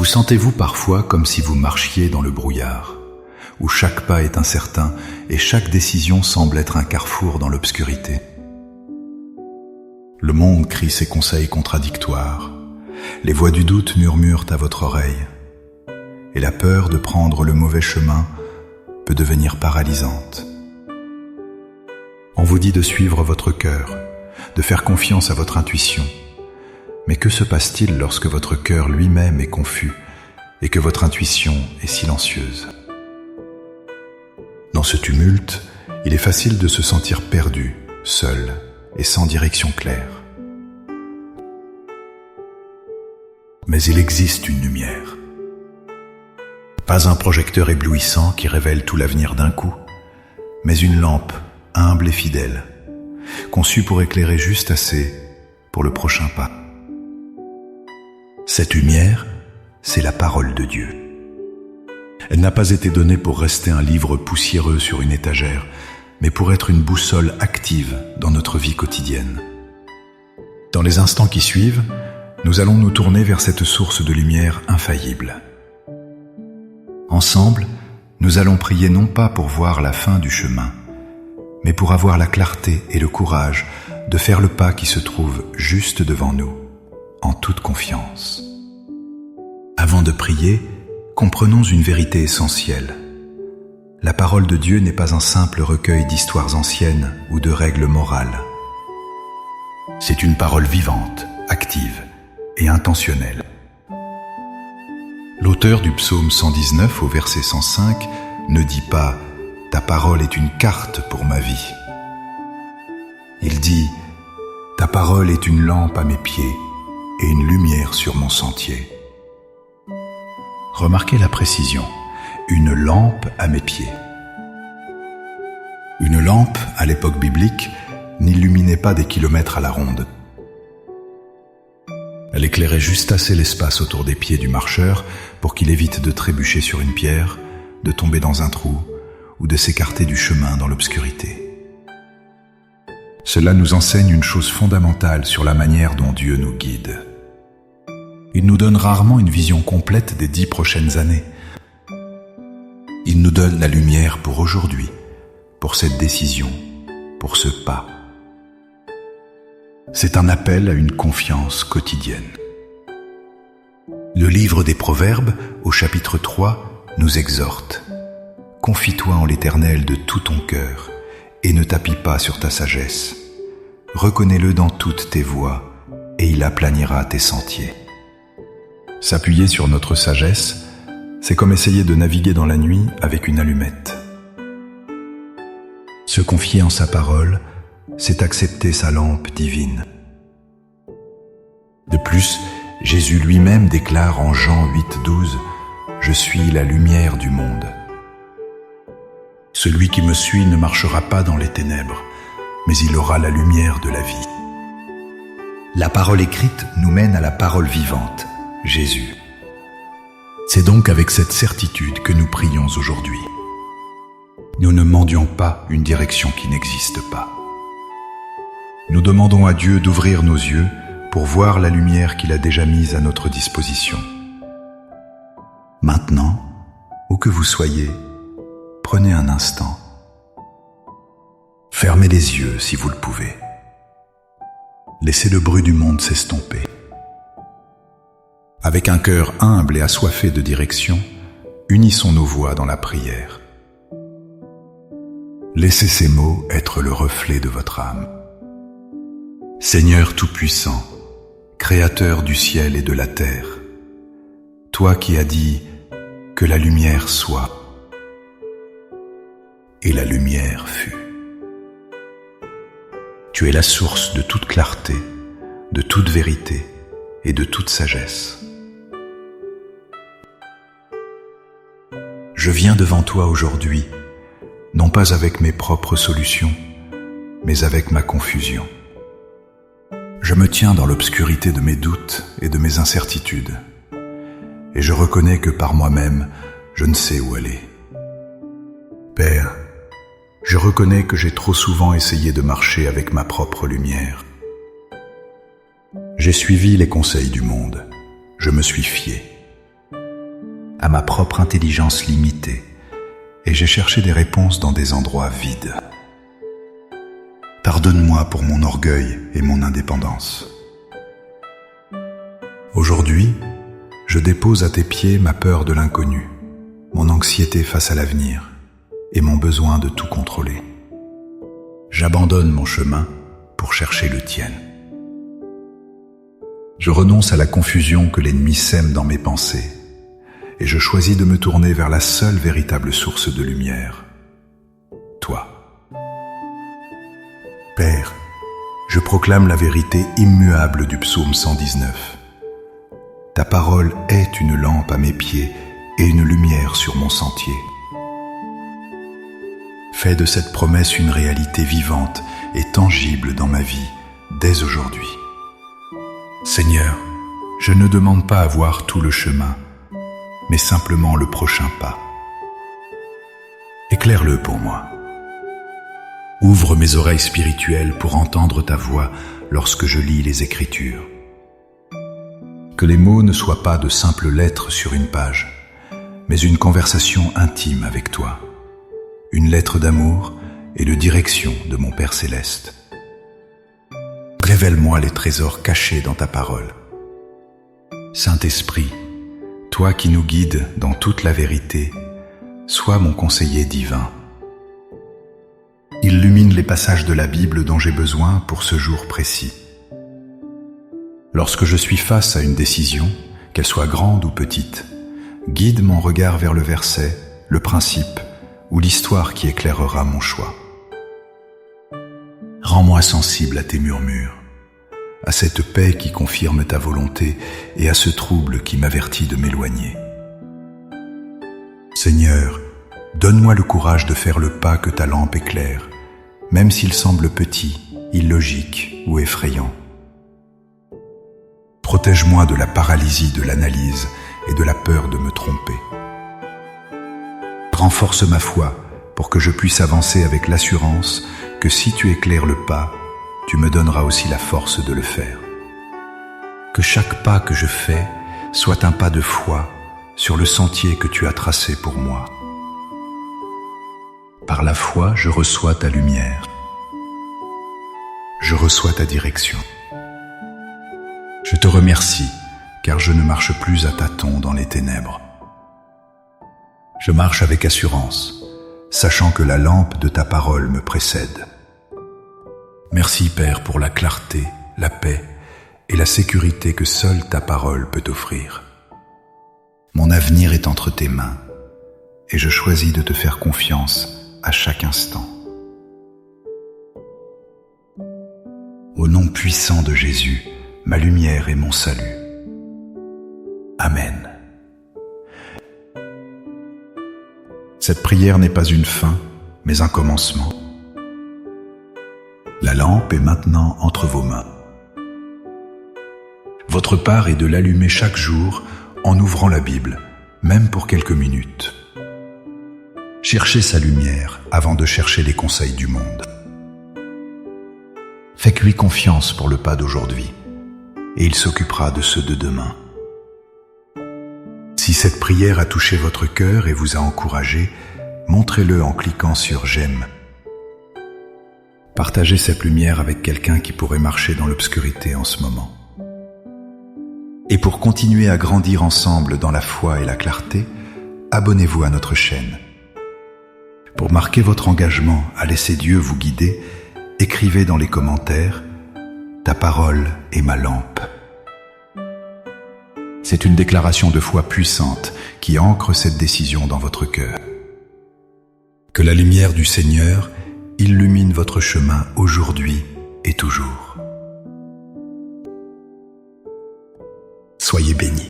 Vous sentez-vous parfois comme si vous marchiez dans le brouillard, où chaque pas est incertain et chaque décision semble être un carrefour dans l'obscurité? Le monde crie ses conseils contradictoires, les voix du doute murmurent à votre oreille, et la peur de prendre le mauvais chemin peut devenir paralysante. On vous dit de suivre votre cœur, de faire confiance à votre intuition. Mais que se passe-t-il lorsque votre cœur lui-même est confus et que votre intuition est silencieuse? Dans ce tumulte, il est facile de se sentir perdu, seul et sans direction claire. Mais il existe une lumière. Pas un projecteur éblouissant qui révèle tout l'avenir d'un coup, mais une lampe humble et fidèle, conçue pour éclairer juste assez pour le prochain pas. Cette lumière, c'est la parole de Dieu. Elle n'a pas été donnée pour rester un livre poussiéreux sur une étagère, mais pour être une boussole active dans notre vie quotidienne. Dans les instants qui suivent, nous allons nous tourner vers cette source de lumière infaillible. Ensemble, nous allons prier non pas pour voir la fin du chemin, mais pour avoir la clarté et le courage de faire le pas qui se trouve juste devant nous, en toute confiance. Avant de prier, comprenons une vérité essentielle. La parole de Dieu n'est pas un simple recueil d'histoires anciennes ou de règles morales. C'est une parole vivante, active et intentionnelle. L'auteur du psaume 119 au verset 105 ne dit pas « Ta parole est une carte pour ma vie ». Il dit « Ta parole est une lampe à mes pieds et une lumière sur mon sentier ». Remarquez la précision, une lampe à mes pieds. Une lampe, à l'époque biblique, n'illuminait pas des kilomètres à la ronde. Elle éclairait juste assez l'espace autour des pieds du marcheur pour qu'il évite de trébucher sur une pierre, de tomber dans un trou ou de s'écarter du chemin dans l'obscurité. Cela nous enseigne une chose fondamentale sur la manière dont Dieu nous guide. Il nous donne rarement une vision complète des 10 prochaines années. Il nous donne la lumière pour aujourd'hui, pour cette décision, pour ce pas. C'est un appel à une confiance quotidienne. Le livre des Proverbes, au chapitre 3, nous exhorte. « Confie-toi en l'Éternel de tout ton cœur, et ne t'appuie pas sur ta sagesse. Reconnais-le dans toutes tes voies, et il aplanira tes sentiers. » S'appuyer sur notre sagesse, c'est comme essayer de naviguer dans la nuit avec une allumette. Se confier en sa parole, c'est accepter sa lampe divine. De plus, Jésus lui-même déclare en Jean 8,12 « Je suis la lumière du monde. Celui qui me suit ne marchera pas dans les ténèbres, mais il aura la lumière de la vie. » La parole écrite nous mène à la parole vivante, Jésus. C'est donc avec cette certitude que nous prions aujourd'hui. Nous ne mendions pas une direction qui n'existe pas. Nous demandons à Dieu d'ouvrir nos yeux pour voir la lumière qu'il a déjà mise à notre disposition. Maintenant, où que vous soyez, prenez un instant. Fermez les yeux si vous le pouvez. Laissez le bruit du monde s'estomper. Avec un cœur humble et assoiffé de direction, unissons nos voix dans la prière. Laissez ces mots être le reflet de votre âme. Seigneur Tout-Puissant, Créateur du ciel et de la terre, toi qui as dit que la lumière soit, et la lumière fut. Tu es la source de toute clarté, de toute vérité et de toute sagesse. Je viens devant toi aujourd'hui, non pas avec mes propres solutions, mais avec ma confusion. Je me tiens dans l'obscurité de mes doutes et de mes incertitudes, et je reconnais que par moi-même, je ne sais où aller. Père, je reconnais que j'ai trop souvent essayé de marcher avec ma propre lumière. J'ai suivi les conseils du monde, je me suis fié. ma propre intelligence limitée, et j'ai cherché des réponses dans des endroits vides. Pardonne-moi pour mon orgueil et mon indépendance. Aujourd'hui, je dépose à tes pieds ma peur de l'inconnu, mon anxiété face à l'avenir et mon besoin de tout contrôler. J'abandonne mon chemin pour chercher le tien. Je renonce à la confusion que l'ennemi sème dans mes pensées et je choisis de me tourner vers la seule véritable source de lumière, toi. Père, je proclame la vérité immuable du psaume 119. Ta parole est une lampe à mes pieds et une lumière sur mon sentier. Fais de cette promesse une réalité vivante et tangible dans ma vie dès aujourd'hui. Seigneur, je ne demande pas à voir tout le chemin, mais simplement le prochain pas. Éclaire-le pour moi. Ouvre mes oreilles spirituelles pour entendre ta voix lorsque je lis les Écritures. Que les mots ne soient pas de simples lettres sur une page, mais une conversation intime avec toi, une lettre d'amour et de direction de mon Père céleste. Révèle-moi les trésors cachés dans ta parole. Saint-Esprit, toi qui nous guides dans toute la vérité, sois mon conseiller divin. Illumine les passages de la Bible dont j'ai besoin pour ce jour précis. Lorsque je suis face à une décision, qu'elle soit grande ou petite, guide mon regard vers le verset, le principe ou l'histoire qui éclairera mon choix. Rends-moi sensible à tes murmures, à cette paix qui confirme ta volonté et à ce trouble qui m'avertit de m'éloigner. Seigneur, donne-moi le courage de faire le pas que ta lampe éclaire, même s'il semble petit, illogique ou effrayant. Protège-moi de la paralysie de l'analyse et de la peur de me tromper. Renforce ma foi pour que je puisse avancer avec l'assurance que si tu éclaires le pas, tu me donneras aussi la force de le faire. Que chaque pas que je fais soit un pas de foi sur le sentier que tu as tracé pour moi. Par la foi, je reçois ta lumière. Je reçois ta direction. Je te remercie, car je ne marche plus à tâtons dans les ténèbres. Je marche avec assurance, sachant que la lampe de ta parole me précède. Merci, Père, pour la clarté, la paix et la sécurité que seule ta parole peut offrir. Mon avenir est entre tes mains, et je choisis de te faire confiance à chaque instant. Au nom puissant de Jésus, ma lumière et mon salut. Amen. Cette prière n'est pas une fin, mais un commencement. La lampe est maintenant entre vos mains. Votre part est de l'allumer chaque jour en ouvrant la Bible, même pour quelques minutes. Cherchez sa lumière avant de chercher les conseils du monde. Faites-lui confiance pour le pas d'aujourd'hui, et il s'occupera de ceux de demain. Si cette prière a touché votre cœur et vous a encouragé, montrez-le en cliquant sur « J'aime ». Partagez cette lumière avec quelqu'un qui pourrait marcher dans l'obscurité en ce moment. Et pour continuer à grandir ensemble dans la foi et la clarté, abonnez-vous à notre chaîne. Pour marquer votre engagement à laisser Dieu vous guider, écrivez dans les commentaires « Ta parole est ma lampe ». C'est une déclaration de foi puissante qui ancre cette décision dans votre cœur. Que la lumière du Seigneur illumine votre chemin aujourd'hui et toujours. Soyez bénis.